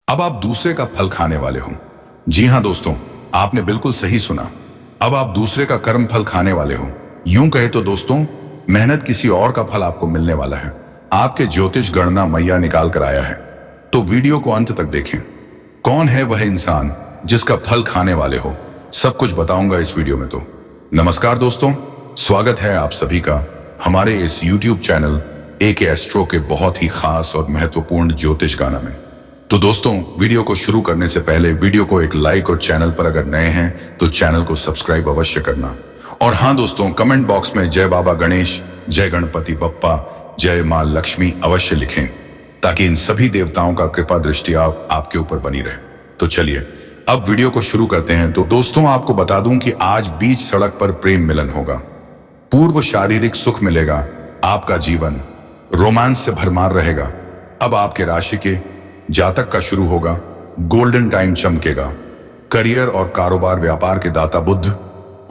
अब आप दूसरे का फल खाने वाले हो। जी हाँ दोस्तों, आपने बिल्कुल सही सुना। अब आप दूसरे का कर्म फल खाने वाले हो। यूं कहे तो दोस्तों, मेहनत किसी और का फल आपको मिलने वाला है। आपके ज्योतिष गणना मैया निकाल कर आया है। तो वीडियो को अंत तक देखें। कौन है वह इंसान जिसका फल खाने वाले हो, सब कुछ बताऊंगा इस वीडियो में। तो नमस्कार दोस्तों, स्वागत है आप सभी का हमारे इस YouTube चैनल AK एस्ट्रो के बहुत ही खास और महत्वपूर्ण ज्योतिष गाना में। तो दोस्तों, वीडियो को शुरू करने से पहले वीडियो को एक लाइक और चैनल पर अगर नए हैं तो चैनल को सब्सक्राइब अवश्य करना। और हाँ दोस्तों, कमेंट बॉक्स में जय बाबा गणेश, जय गणपति बप्पा, जय मां लक्ष्मी अवश्य लिखें, ताकि इन सभी देवताओं का कृपा दृष्टि आपके ऊपर बनी रहे। तो चलिए अब वीडियो को शुरू करते हैं। तो दोस्तों, आपको बता दूं कि आज बीच सड़क पर प्रेम मिलन होगा, पूर्व शारीरिक सुख मिलेगा, आपका जीवन रोमांस से भरमार रहेगा। अब आपके राशि के जातक का शुरू होगा, गोल्डन टाइम चमकेगा। करियर और कारोबार व्यापार के दाता बुध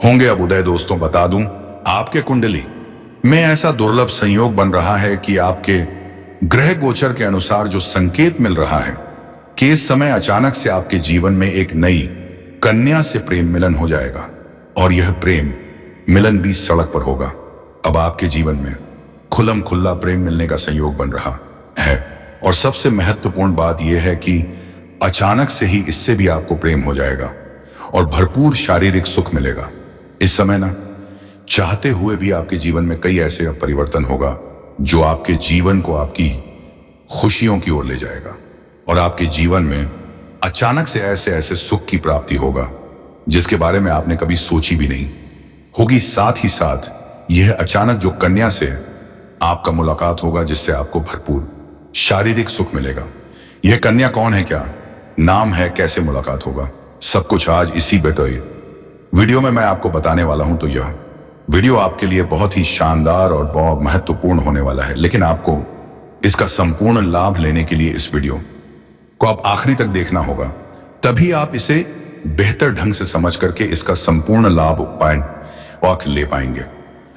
होंगे अब उदय। दोस्तों बता दूं, आपके कुंडली में ऐसा दुर्लभ संयोग बन रहा है कि आपके ग्रह गोचर के अनुसार जो संकेत मिल रहा है कि इस समय अचानक से आपके जीवन में एक नई कन्या से प्रेम मिलन हो जाएगा, और यह प्रेम मिलन बीच सड़क पर होगा। अब आपके जीवन में खुल्लम खुल्ला प्रेम मिलने का संयोग बन रहा है, और सबसे महत्वपूर्ण बात यह है कि अचानक से ही इससे भी आपको प्रेम हो जाएगा और भरपूर शारीरिक सुख मिलेगा। इस समय ना चाहते हुए भी आपके जीवन में कई ऐसे परिवर्तन होगा जो आपके जीवन को आपकी खुशियों की ओर ले जाएगा, और आपके जीवन में अचानक से ऐसे ऐसे सुख की प्राप्ति होगा जिसके बारे में आपने कभी सोची भी नहीं होगी। साथ ही साथ यह अचानक जो कन्या से आपका मुलाकात होगा जिससे आपको भरपूर शारीरिक सुख मिलेगा। यह कन्या कौन है, क्या नाम है, कैसे मुलाकात होगा, सब कुछ आज इसी वीडियो में मैं आपको बताने वाला हूं। तो यह वीडियो आपके लिए बहुत ही शानदार और बहुत महत्वपूर्ण होने वाला है, लेकिन आपको इसका संपूर्ण लाभ लेने के लिए इस वीडियो को आप आखिरी तक देखना होगा, तभी आप इसे बेहतर ढंग से समझ करके इसका संपूर्ण लाभ ले पाएंगे।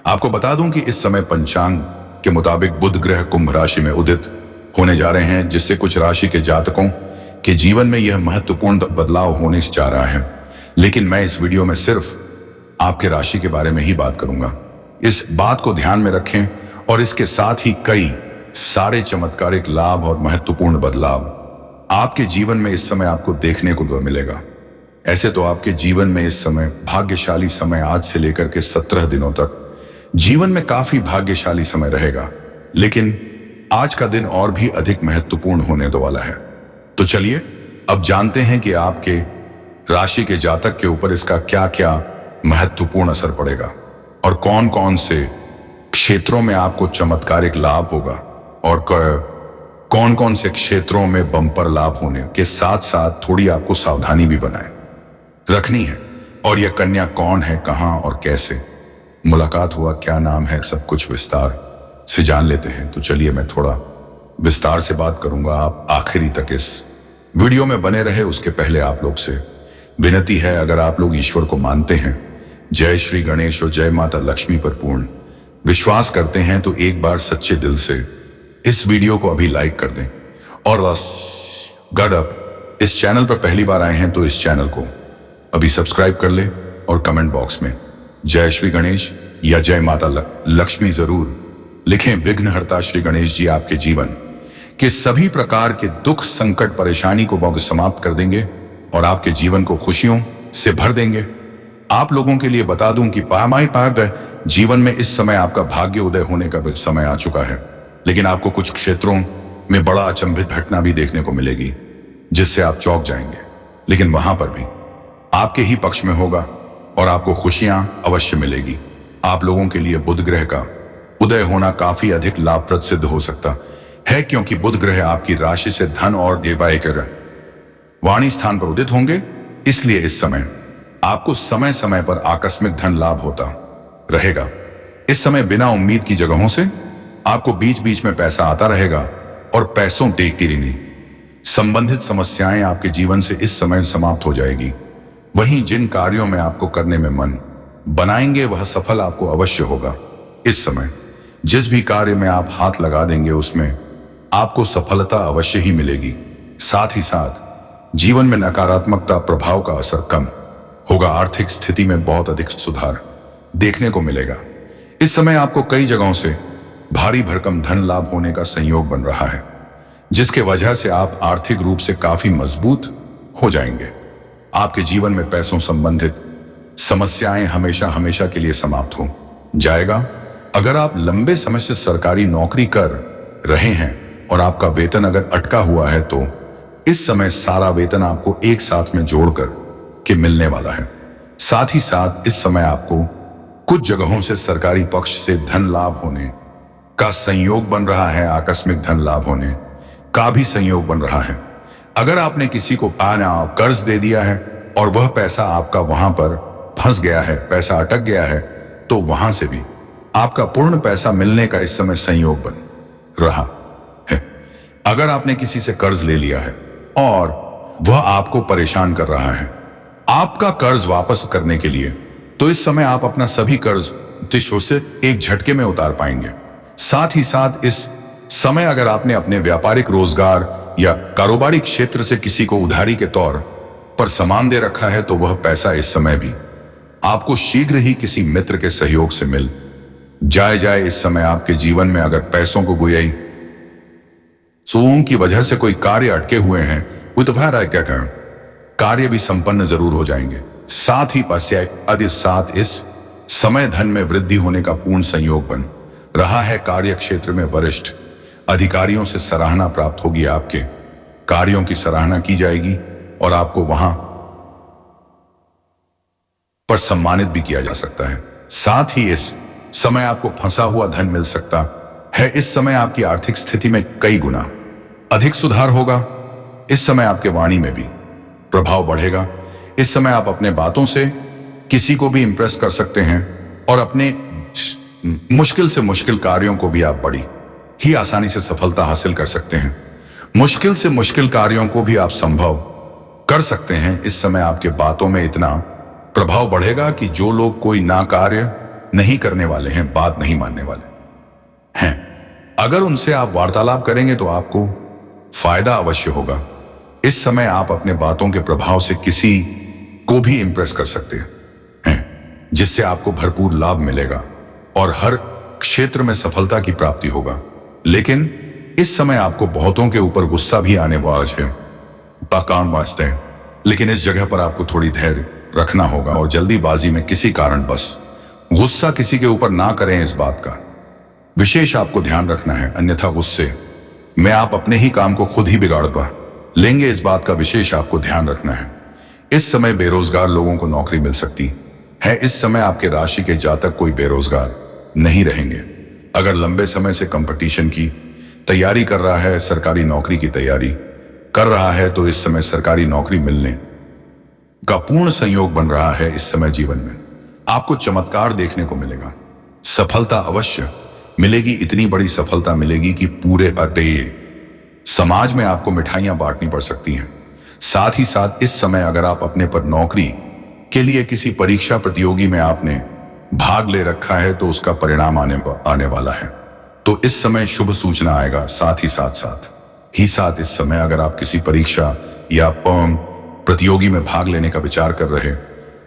आपको बता दूं कि इस समय पंचांग के मुताबिक बुध ग्रह कुंभ राशि में उदित होने जा रहे हैं, जिससे कुछ राशि के जातकों के जीवन में यह महत्वपूर्ण बदलाव होने जा रहा है। लेकिन मैं इस वीडियो में सिर्फ आपके राशि के बारे में ही बात करूंगा। इस बात को ध्यान में रखें, और इसके साथ ही कई सारे चमत्कारिक लाभ और महत्वपूर्ण बदलाव आपके जीवन में इस समय आपको देखने को मिलेगा। ऐसे तो आपके जीवन में इस समय भाग्यशाली समय आज से लेकर के 17 दिनों तक जीवन में काफी भाग्यशाली समय रहेगा, लेकिन आज का दिन और भी अधिक महत्वपूर्ण होने वाला है। तो चलिए अब जानते हैं कि आपके राशि के जातक के ऊपर इसका क्या क्या महत्वपूर्ण असर पड़ेगा, और कौन कौन से क्षेत्रों में आपको चमत्कारिक लाभ होगा, और कौन कौन से क्षेत्रों में बम्पर लाभ होने के साथ साथ थोड़ी आपको सावधानी भी बनाए रखनी है। और यह कन्या कौन है, कहां और कैसे मुलाकात हुआ, क्या नाम है, सब कुछ विस्तार से जान लेते हैं। तो चलिए मैं थोड़ा विस्तार से बात करूंगा, आप आखिरी तक इस वीडियो में बने रहे। उसके पहले आप लोग से विनती है, अगर आप लोग ईश्वर को मानते हैं, जय श्री गणेश और जय माता लक्ष्मी पर पूर्ण विश्वास करते हैं, तो एक बार सच्चे दिल से इस वीडियो को अभी लाइक कर दें। और बस गडअप इस चैनल पर पहली बार आए हैं तो इस चैनल को अभी सब्सक्राइब कर ले, और कमेंट बॉक्स में जय श्री गणेश या जय माता लक्ष्मी जरूर लिखें। विघ्नहर्ता श्री गणेश जी आपके जीवन के सभी प्रकार के दुख, संकट, परेशानी को समाप्त कर देंगे और आपके जीवन को खुशियों से भर देंगे। आप लोगों के लिए बता दूं कि जीवन में इस समय आपका भाग्य उदय होने का समय आ चुका है, लेकिन आपको कुछ क्षेत्रों में बड़ा अचंभित घटना भी देखने को मिलेगी जिससे आप चौंक जाएंगे, लेकिन वहां पर भी आपके ही पक्ष में होगा और आपको खुशियां अवश्य मिलेगी। आप लोगों के लिए बुध ग्रह का उदय होना काफी अधिक लाभप्रद सिद्ध हो सकता है, क्योंकि बुध ग्रह आपकी राशि से धन और देवायकर वाणी स्थान पर उदित होंगे। इसलिए इस समय आपको समय समय पर आकस्मिक धन लाभ होता रहेगा। इस समय बिना उम्मीद की जगहों से आपको बीच बीच में पैसा आता रहेगा, और पैसों टेकती रहनी संबंधित समस्याएं आपके जीवन से इस समय समाप्त हो जाएगी। वहीं जिन कार्यों में आपको करने में मन बनाएंगे वह सफल आपको अवश्य होगा। इस समय जिस भी कार्य में आप हाथ लगा देंगे उसमें आपको सफलता अवश्य ही मिलेगी। साथ ही साथ जीवन में नकारात्मकता प्रभाव का असर कम होगा। आर्थिक स्थिति में बहुत अधिक सुधार देखने को मिलेगा। इस समय आपको कई जगहों से भारी भरकम धन लाभ होने का संयोग बन रहा है, जिसके वजह से आप आर्थिक रूप से काफी मजबूत हो जाएंगे। आपके जीवन में पैसों संबंधित समस्याएं हमेशा हमेशा के लिए समाप्त हो जाएगा। अगर आप लंबे समय से सरकारी नौकरी कर रहे हैं और आपका वेतन अगर अटका हुआ है, तो इस समय सारा वेतन आपको एक साथ में जोड़कर के मिलने वाला है। साथ ही साथ इस समय आपको कुछ जगहों से सरकारी पक्ष से धन लाभ होने का संयोग बन रहा है। आकस्मिक धन लाभ होने का भी संयोग बन रहा है। अगर आपने किसी को कर्ज दे दिया है और वह पैसा आपका वहां पर फंस गया है, पैसा अटक गया है, तो वहां से भी आपका पूर्ण पैसा मिलने का इस समय संयोग बन रहा है। अगर आपने किसी से कर्ज ले लिया है और वह आपको परेशान कर रहा है आपका कर्ज वापस करने के लिए, तो इस समय आप अपना सभी कर्ज तिशो से एक झटके में उतार पाएंगे। साथ ही साथ इस समय अगर आपने अपने व्यापारिक रोजगार या कारोबारी क्षेत्र से किसी को उधारी के तौर पर सामान दे रखा है, तो वह पैसा इस समय भी आपको शीघ्र ही किसी मित्र के सहयोग से मिल जाए। इस समय आपके जीवन में अगर पैसों को गुयाई सोंग की वजह से कोई कार्य अटके हुए हैं, क्या करें, कार्य भी संपन्न जरूर हो जाएंगे। साथ ही साथ इस समय धन में वृद्धि होने का पूर्ण संयोग बन रहा है। कार्य क्षेत्र में वरिष्ठ अधिकारियों से सराहना प्राप्त होगी। आपके कार्यों की सराहना की जाएगी और आपको वहां पर सम्मानित भी किया जा सकता है। साथ ही इस समय आपको फंसा हुआ धन मिल सकता है। इस समय आपकी आर्थिक स्थिति में कई गुना अधिक सुधार होगा। इस समय आपके वाणी में भी प्रभाव बढ़ेगा। इस समय आप अपने बातों से किसी को भी इंप्रेस कर सकते हैं और अपने मुश्किल से मुश्किल कार्यों को भी आप बड़ी ही आसानी से सफलता हासिल कर सकते हैं। मुश्किल से मुश्किल कार्यों को भी आप संभव कर सकते हैं। इस समय आपके बातों में इतना प्रभाव बढ़ेगा कि जो लोग कोई ना कार्य नहीं करने वाले हैं, बात नहीं मानने वाले हैं, अगर उनसे आप वार्तालाप करेंगे तो आपको फायदा अवश्य होगा। इस समय आप अपने बातों के प्रभाव से किसी को भी इंप्रेस कर सकते हैं, जिससे आपको भरपूर लाभ मिलेगा और हर क्षेत्र में सफलता की प्राप्ति होगा। लेकिन इस समय आपको बहुतों के ऊपर गुस्सा भी आने वाला है, काम वास्ते। लेकिन इस जगह पर आपको थोड़ी धैर्य रखना होगा और जल्दीबाजी में किसी कारण बस गुस्सा किसी के ऊपर ना करें। इस बात का विशेष आपको ध्यान रखना है, अन्यथा गुस्से में आप अपने ही काम को खुद ही बिगाड़ पा लेंगे। इस बात का विशेष आपको ध्यान रखना है। इस समय बेरोजगार लोगों को नौकरी मिल सकती है। इस समय आपके राशि के जातक कोई बेरोजगार नहीं रहेंगे। अगर लंबे समय से कंपटीशन की तैयारी कर रहा है, सरकारी नौकरी की तैयारी कर रहा है, तो इस समय सरकारी नौकरी मिलने का पूर्ण संयोग बन रहा है। इस समय जीवन में आपको चमत्कार देखने को मिलेगा। सफलता अवश्य मिलेगी, इतनी बड़ी सफलता मिलेगी कि पूरे समाज में आपको मिठाइयां बांटनी पड़ सकती हैं। साथ ही साथ इस समय अगर आप अपने पर नौकरी के लिए किसी परीक्षा प्रतियोगी में आपने भाग ले रखा है, तो उसका परिणाम आने वाला है, तो इस समय शुभ सूचना आएगा। साथ ही साथ इस समय अगर आप किसी परीक्षा या प्रतियोगी में भाग लेने का विचार कर रहे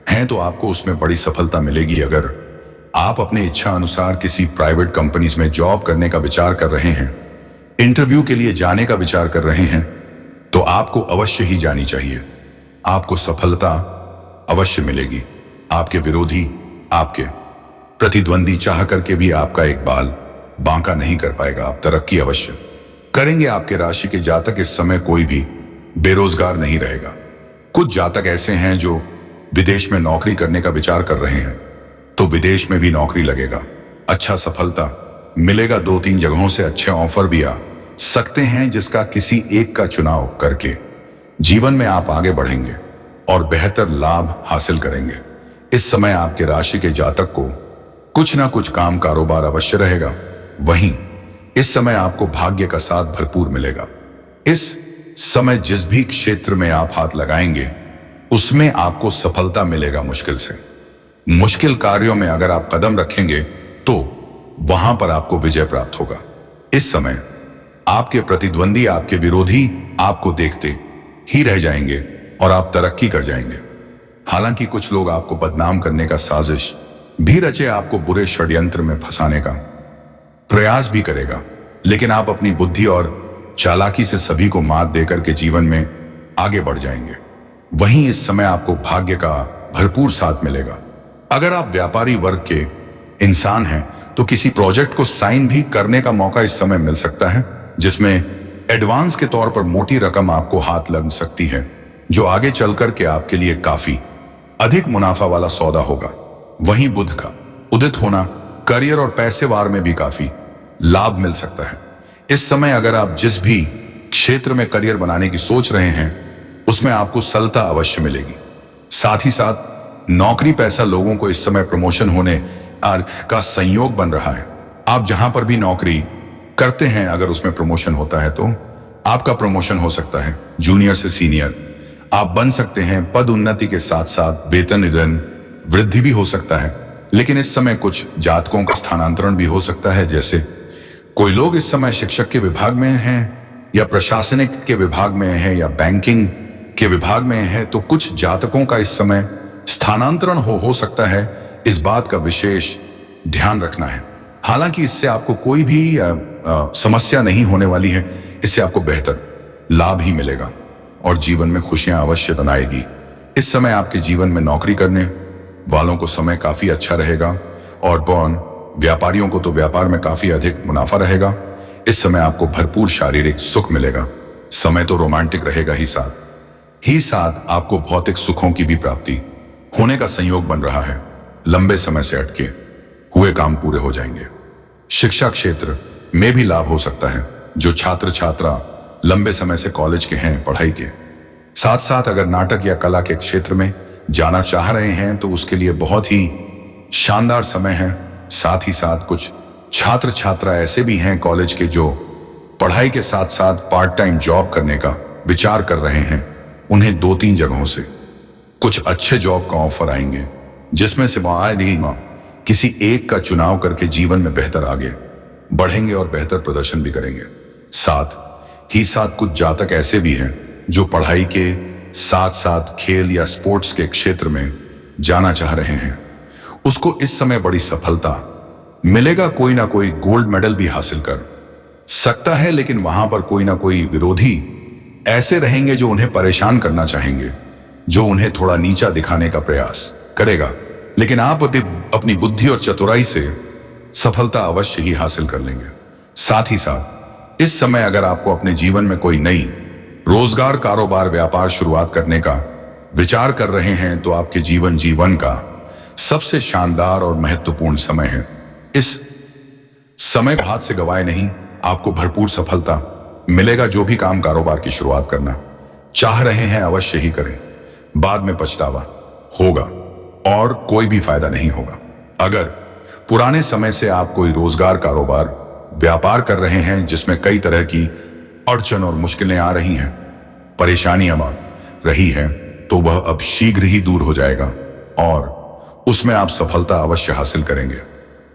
हैं, तो आपको उसमें बड़ी सफलता मिलेगी। अगर आप अपने इच्छा अनुसार किसी प्राइवेट कंपनीज में जॉब करने का विचार कर रहे हैं, इंटरव्यू के लिए जाने का विचार कर रहे हैं, तो आपको अवश्य ही जानी चाहिए। आपको सफलता अवश्य मिलेगी। आपके विरोधी, आपके प्रतिद्वंदी चाह करके भी आपका एक बाल बांका नहीं कर पाएगा। आप तरक्की अवश्य करेंगे। आपके राशि के जातक इस समय कोई भी बेरोजगार नहीं रहेगा। कुछ जातक ऐसे हैं जो विदेश में नौकरी करने का विचार कर रहे हैं, तो विदेश में भी नौकरी लगेगा। अच्छा सफलता मिलेगा। 2-3 जगहों से अच्छे ऑफर भी आ सकते हैं, जिसका किसी एक का चुनाव करके जीवन में आप आगे बढ़ेंगे और बेहतर लाभ हासिल करेंगे। इस समय आपके राशि के जातक को कुछ ना कुछ काम कारोबार अवश्य रहेगा। वहीं इस समय आपको भाग्य का साथ भरपूर मिलेगा। इस समय जिस भी क्षेत्र में आप हाथ लगाएंगे, उसमें आपको सफलता मिलेगा। मुश्किल कार्यों में अगर आप कदम रखेंगे, तो वहां पर आपको विजय प्राप्त होगा। इस समय आपके प्रतिद्वंदी, आपके विरोधी आपको देखते ही रह जाएंगे और आप तरक्की कर जाएंगे। हालांकि कुछ लोग आपको बदनाम करने का साजिश भी रचे, आपको बुरे षड्यंत्र में फंसाने का प्रयास भी करेगा, लेकिन आप अपनी बुद्धि और चालाकी से सभी को मात देकर के जीवन में आगे बढ़ जाएंगे। वहीं इस समय आपको भाग्य का भरपूर साथ मिलेगा। अगर आप व्यापारी वर्ग के इंसान हैं तो किसी प्रोजेक्ट को साइन भी करने का मौका इस समय मिल सकता है, जिसमें एडवांस के तौर पर मोटी रकम आपको हाथ लग सकती है, जो आगे चलकर के आपके लिए काफी अधिक मुनाफा वाला सौदा होगा। वहीं बुध का उदित होना करियर और पैसे वार में भी काफी लाभ मिल सकता है। इस समय अगर आप जिस भी क्षेत्र में करियर बनाने की सोच रहे हैं उसमें आपको सफलता अवश्य मिलेगी। साथ ही साथ नौकरी पैसा लोगों को इस समय प्रमोशन होने का संयोग बन रहा है। आप जहां पर भी नौकरी करते हैं अगर उसमें प्रमोशन होता है तो आपका प्रमोशन हो सकता है, जूनियर से सीनियर आप बन सकते हैं। पद उन्नति के साथ साथ वेतन वृद्धि भी हो सकता है। लेकिन इस समय कुछ जातकों का स्थानांतरण भी हो सकता है, जैसे कोई लोग इस समय शिक्षक के विभाग में हैं या प्रशासनिक के विभाग में हैं या बैंकिंग के विभाग में हैं, तो कुछ जातकों का इस समय स्थानांतरण हो सकता है। इस बात का विशेष ध्यान रखना है। हालांकि इससे आपको कोई भी समस्या नहीं होने वाली है, इससे आपको बेहतर लाभ ही मिलेगा और जीवन में खुशियां अवश्य बनाएगी। इस समय आपके जीवन में नौकरी करने वालों को समय काफी अच्छा रहेगा और व्यापारियों को तो व्यापार में काफी अधिक मुनाफा रहेगा। इस समय आपको भरपूर शारीरिक सुख मिलेगा। समय तो रोमांटिक रहेगा ही साथ आपको भौतिक सुखों की भी प्राप्ति होने का संयोग बन रहा है। लंबे समय से अटके हुए काम पूरे हो जाएंगे। शिक्षा क्षेत्र में भी लाभ हो सकता है। जो छात्र छात्रा लंबे समय से कॉलेज के हैं, पढ़ाई के साथ साथ अगर नाटक या कला के क्षेत्र में जाना चाह रहे हैं तो उसके लिए बहुत ही शानदार समय है। साथ ही साथ कुछ छात्र छात्रा ऐसे भी हैं कॉलेज के जो पढ़ाई के साथ साथ पार्ट टाइम जॉब करने का विचार कर रहे हैं। उन्हें 2-3 जगहों से कुछ अच्छे जॉब का ऑफर आएंगे, जिसमें से किसी एक का चुनाव करके जीवन में बेहतर आगे बढ़ेंगे और बेहतर प्रदर्शन भी करेंगे। साथ ही साथ कुछ जातक ऐसे भी हैं जो पढ़ाई के साथ साथ खेल या स्पोर्ट्स के क्षेत्र में जाना चाह रहे हैं। उसको इस समय बड़ी सफलता मिलेगा। कोई ना कोई गोल्ड मेडल भी हासिल कर सकता है, लेकिन वहां पर कोई ना कोई विरोधी ऐसे रहेंगे जो उन्हें परेशान करना चाहेंगे, जो उन्हें थोड़ा नीचा दिखाने का प्रयास करेगा। लेकिन आप अपनी बुद्धि और चतुराई से सफलता अवश्य ही हासिल कर लेंगे। साथ ही साथ इस समय अगर आपको अपने जीवन में कोई नई रोजगार, कारोबार, व्यापार शुरुआत करने का विचार कर रहे हैं तो आपके जीवन का सबसे शानदार और महत्वपूर्ण समय है। इस समय को हाथ से गवाए नहीं, आपको भरपूर सफलता मिलेगा। जो भी काम कारोबार की शुरुआत करना चाह रहे हैं अवश्य ही करें, बाद में पछतावा होगा और कोई भी फायदा नहीं होगा। अगर पुराने समय से आप कोई रोजगार, कारोबार, व्यापार कर रहे हैं जिसमें कई तरह की अड़चन और मुश्किलें आ रही हैं, परेशानियां आ रही हैं, तो वह अब शीघ्र ही दूर हो जाएगा और उसमें आप सफलता अवश्य हासिल करेंगे।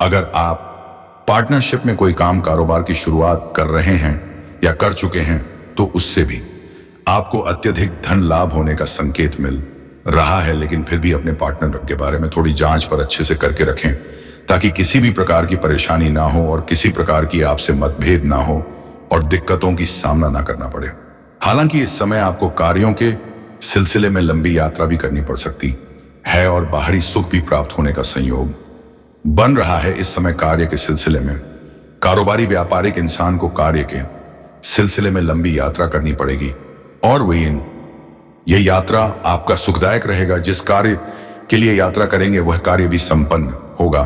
अगर आप पार्टनरशिप में कोई काम, कारोबार की शुरुआत कर रहे हैं या कर चुके हैं तो उससे भी आपको अत्यधिक धन लाभ होने का संकेत मिल रहा है। लेकिन फिर भी अपने पार्टनर के बारे में थोड़ी जांच पर अच्छे से करके रखें ताकि किसी भी प्रकार की परेशानी ना हो और किसी प्रकार की आपसे मतभेद ना हो और दिक्कतों की सामना ना करना पड़े। हालांकि इस समय आपको कार्यों के सिलसिले में लंबी यात्रा भी करनी पड़ सकती है और बाहरी सुख भी प्राप्त होने का संयोग बन रहा है। इस समय कार्य के सिलसिले में कारोबारी, व्यापारिक इंसान को कार्य के सिलसिले में लंबी यात्रा करनी पड़ेगी और यह यात्रा आपका सुखदायक रहेगा। जिस कार्य के लिए यात्रा करेंगे वह कार्य भी संपन्न होगा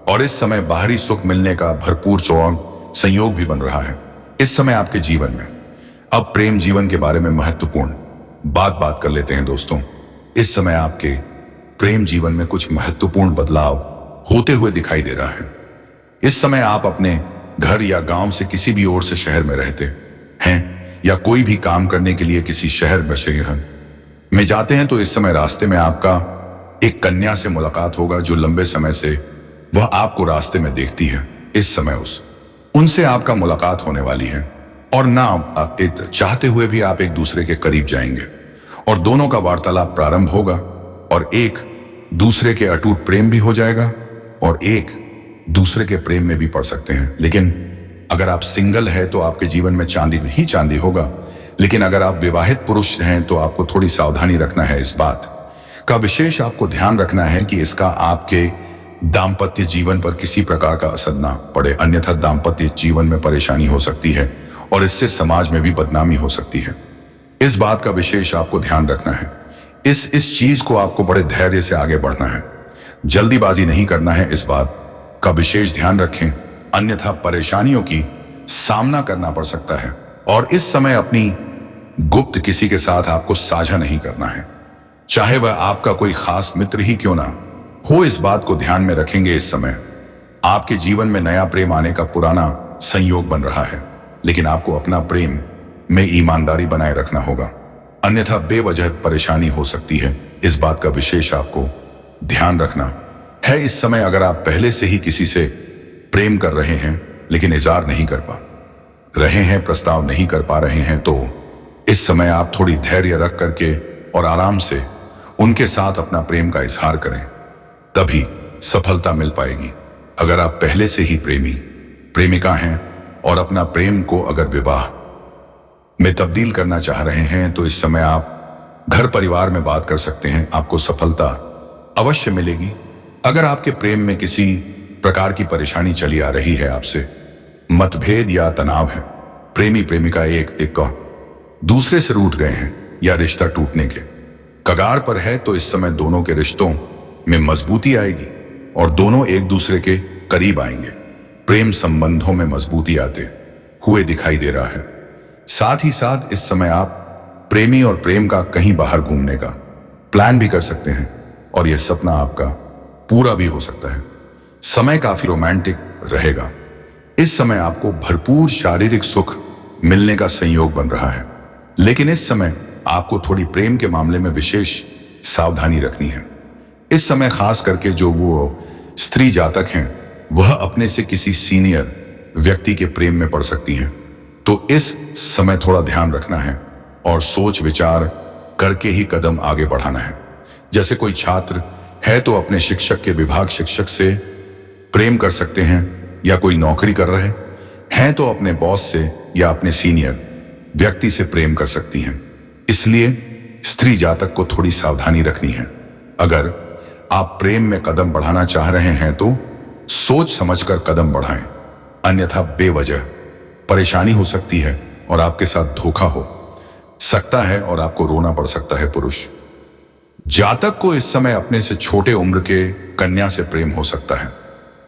और इस समय बाहरी सुख मिलने का भरपूर संयोग भी बन रहा है। इस समय आपके जीवन में अब प्रेम जीवन के बारे में महत्वपूर्ण बात कर लेते हैं दोस्तों। इस समय आपके प्रेम जीवन में कुछ महत्वपूर्ण बदलाव होते हुए दिखाई दे रहा है। इस समय आप अपने घर या गांव से किसी भी ओर से शहर में रहते हैं या कोई भी काम करने के लिए किसी शहर में जाते हैं तो इस समय रास्ते में आपका एक कन्या से मुलाकात होगा जो लंबे समय से वह आपको रास्ते में देखती है। इस समय उनसे आपका मुलाकात होने वाली है। और ना चाहते हुए भी आप एक दूसरे के करीब जाएंगे और दोनों का वार्तालाप प्रारंभ होगा और एक दूसरे के अटूट प्रेम भी हो जाएगा और एक दूसरे के प्रेम में भी पड़ सकते हैं। लेकिन अगर आप सिंगल है तो आपके जीवन में चांदी ही चांदी होगा, लेकिन अगर आप विवाहित पुरुष हैं तो आपको थोड़ी सावधानी रखना है। इस बात का विशेष आपको ध्यान रखना है कि इसका आपके दाम्पत्य जीवन पर किसी प्रकार का असर ना पड़े, अन्यथा दाम्पत्य जीवन में परेशानी हो सकती है और इससे समाज में भी बदनामी हो सकती है। इस बात का विशेष आपको ध्यान रखना है। इस चीज को आपको बड़े धैर्य से आगे बढ़ना है, जल्दीबाजी नहीं करना है। इस बात का विशेष ध्यान रखें, अन्यथा परेशानियों की सामना करना पड़ सकता है। और इस समय अपनी गुप्त किसी के साथ आपको साझा नहीं करना है, चाहे वह आपका कोई खास मित्र ही क्यों ना हो। इस बात को ध्यान में रखेंगे। इस समय आपके जीवन में नया प्रेम आने का पुराना संयोग बन रहा है, लेकिन आपको अपना प्रेम में ईमानदारी बनाए रखना होगा, अन्यथा बेवजह परेशानी हो सकती है। इस बात का विशेष आपको ध्यान रखना है। इस समय अगर आप पहले से ही किसी से प्रेम कर रहे हैं लेकिन इजहार नहीं कर पा रहे हैं, प्रस्ताव नहीं कर पा रहे हैं, तो इस समय आप थोड़ी धैर्य रख करके और आराम से उनके साथ अपना प्रेम का इजहार करें, तभी सफलता मिल पाएगी। अगर आप पहले से ही प्रेमिका हैं और अपना प्रेम को अगर विवाह में तब्दील करना चाह रहे हैं तो इस समय आप घर परिवार में बात कर सकते हैं, आपको सफलता अवश्य मिलेगी। अगर आपके प्रेम में किसी प्रकार की परेशानी चली आ रही है, आपसे मतभेद या तनाव है, प्रेमी प्रेमिका एक दूसरे से रूठ गए हैं या रिश्ता टूटने के कगार पर है, तो इस समय दोनों के रिश्तों में मजबूती आएगी और दोनों एक दूसरे के करीब आएंगे। प्रेम संबंधों में मजबूती आते हुए दिखाई दे रहा है। साथ ही साथ इस समय आप प्रेमी और प्रेम का कहीं बाहर घूमने का प्लान भी कर सकते हैं और यह सपना आपका पूरा भी हो सकता है। समय काफी रोमांटिक रहेगा। इस समय आपको भरपूर शारीरिक सुख मिलने का संयोग बन रहा है, लेकिन इस समय आपको थोड़ी प्रेम के मामले में विशेष सावधानी रखनी है। इस समय खास करके जो वो स्त्री जातक हैं वह अपने से किसी सीनियर व्यक्ति के प्रेम में पड़ सकती हैं, तो इस समय थोड़ा ध्यान रखना है और सोच विचार करके ही कदम आगे बढ़ाना है। जैसे कोई छात्र है तो अपने शिक्षक के विभाग शिक्षक से प्रेम कर सकते हैं, या कोई नौकरी कर रहे हैं तो अपने बॉस से या अपने सीनियर व्यक्ति से प्रेम कर सकती हैं। इसलिए स्त्री जातक को थोड़ी सावधानी रखनी है। अगर आप प्रेम में कदम बढ़ाना चाह रहे हैं तो सोच समझकर कदम बढ़ाएं, अन्यथा बेवजह परेशानी हो सकती है और आपके साथ धोखा हो सकता है और आपको रोना पड़ सकता है। पुरुष जातक को इस समय अपने से छोटे उम्र के कन्या से प्रेम हो सकता है,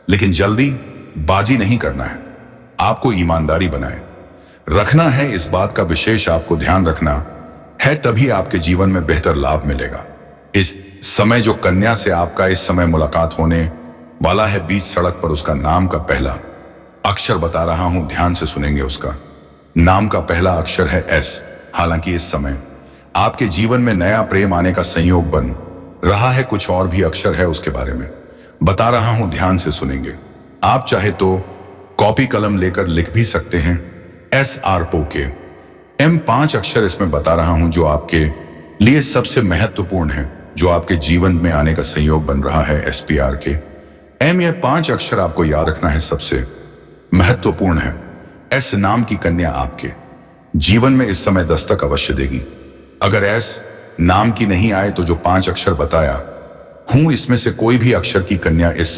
लेकिन जल्दी बाजी नहीं करना है, आपको ईमानदारी बनाए रखना है। इस बात का विशेष आपको ध्यान रखना है, तभी आपके जीवन में बेहतर लाभ मिलेगा। इस समय जो कन्या से आपका इस समय मुलाकात होने वाला है, बीच सड़क पर उसका नाम का पहला अक्षर बता रहा हूं, ध्यान से सुनेंगे। उसका नाम का पहला अक्षर है एस। हालांकि इस समय आपके जीवन में नया प्रेम आने का संयोग बन रहा है, कुछ और भी अक्षर है उसके बारे में बता रहा हूं, ध्यान से सुनेंगे। आप चाहे तो कॉपी कलम लेकर लिख भी सकते हैं। SROK M 5 अक्षर इसमें बता रहा हूं जो आपके लिए सबसे महत्वपूर्ण है, जो आपके जीवन में आने का संयोग बन रहा है। SPRK M ये 5 अक्षर आपको याद रखना है, सबसे महत्वपूर्ण है। एस नाम की कन्या आपके जीवन में इस समय दस्तक अवश्य देगी। अगर एस नाम की नहीं आए तो जो 5 अक्षर बताया हूं इसमें से कोई भी अक्षर की कन्या इस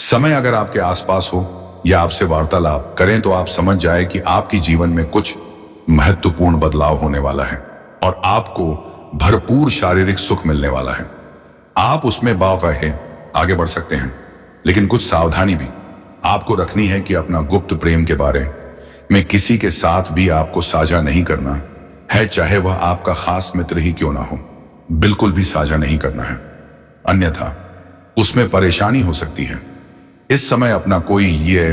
समय अगर आपके आसपास हो या आपसे वार्तालाप करें तो आप समझ जाए कि आपके जीवन में कुछ महत्वपूर्ण बदलाव होने वाला है और आपको भरपूर शारीरिक सुख मिलने वाला है। आप उसमें बावह आगे बढ़ सकते हैं, लेकिन कुछ सावधानी भी आपको रखनी है कि अपना गुप्त प्रेम के बारे में किसी के साथ भी आपको साझा नहीं करना है, चाहे वह आपका खास मित्र ही क्यों ना हो, बिल्कुल भी साझा नहीं करना है, अन्यथा उसमें परेशानी हो सकती है। इस समय अपना कोई ये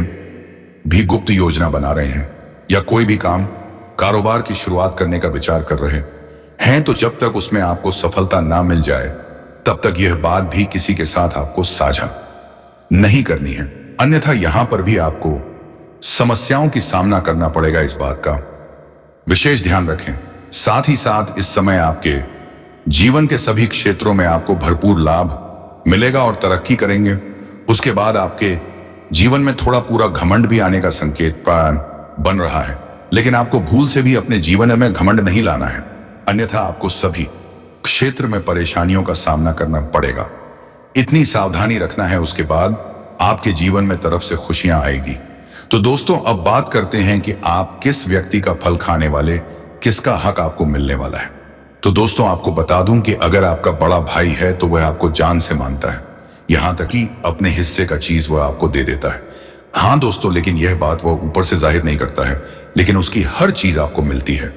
भी गुप्त योजना बना रहे हैं या कोई भी काम कारोबार की शुरुआत करने का विचार कर रहे हैं तो जब तक उसमें आपको सफलता ना मिल जाए तब तक यह बात भी किसी के साथ आपको साझा नहीं करनी है, अन्यथा यहां पर भी आपको समस्याओं की सामना करना पड़ेगा। इस बात का विशेष ध्यान रखें। साथ ही साथ इस समय आपके जीवन के सभी क्षेत्रों में आपको भरपूर लाभ मिलेगा और तरक्की करेंगे। उसके बाद आपके जीवन में थोड़ा पूरा घमंड भी आने का संकेत बन रहा है, लेकिन आपको भूल से भी अपने जीवन में घमंड नहीं लाना है, अन्यथा आपको सभी क्षेत्र में परेशानियों का सामना करना पड़ेगा। इतनी सावधानी रखना है, उसके बाद आपके जीवन में तरफ से खुशियां आएगी। तो दोस्तों, अब बात करते हैं कि आप किस व्यक्ति का फल खाने वाले, किसका हक आपको मिलने वाला है। तो दोस्तों, आपको बता दूं कि अगर आपका बड़ा भाई है तो वह आपको जान से मानता है, यहां तक कि अपने हिस्से का चीज वह आपको दे देता है। हाँ दोस्तों, लेकिन यह बात वह ऊपर से जाहिर नहीं करता है, लेकिन उसकी हर चीज आपको मिलती है।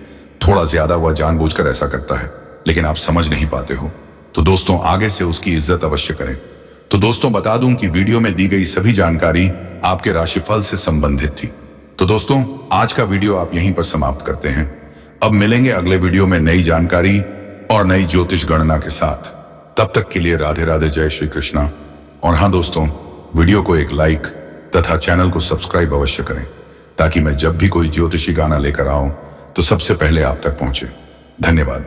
थोड़ा ज्यादा वह जानबूझकर ऐसा करता है, लेकिन आप समझ नहीं पाते हो। तो दोस्तों, आगे से उसकी इज्जत अवश्य करें। तो दोस्तों, बता दूं कि वीडियो में दी गई सभी जानकारी आपके राशिफल से संबंधित थी। तो दोस्तों, आज का वीडियो आप यहीं पर समाप्त करते हैं। अब मिलेंगे अगले वीडियो में नई जानकारी और नई ज्योतिष गणना के साथ। तब तक के लिए राधे राधे, जय श्री कृष्णा। और हाँ दोस्तों, वीडियो को एक लाइक तथा चैनल को सब्सक्राइब अवश्य करें, ताकि मैं जब भी कोई ज्योतिषी गाना लेकर आऊं तो सबसे पहले आप तक पहुंचे। धन्यवाद।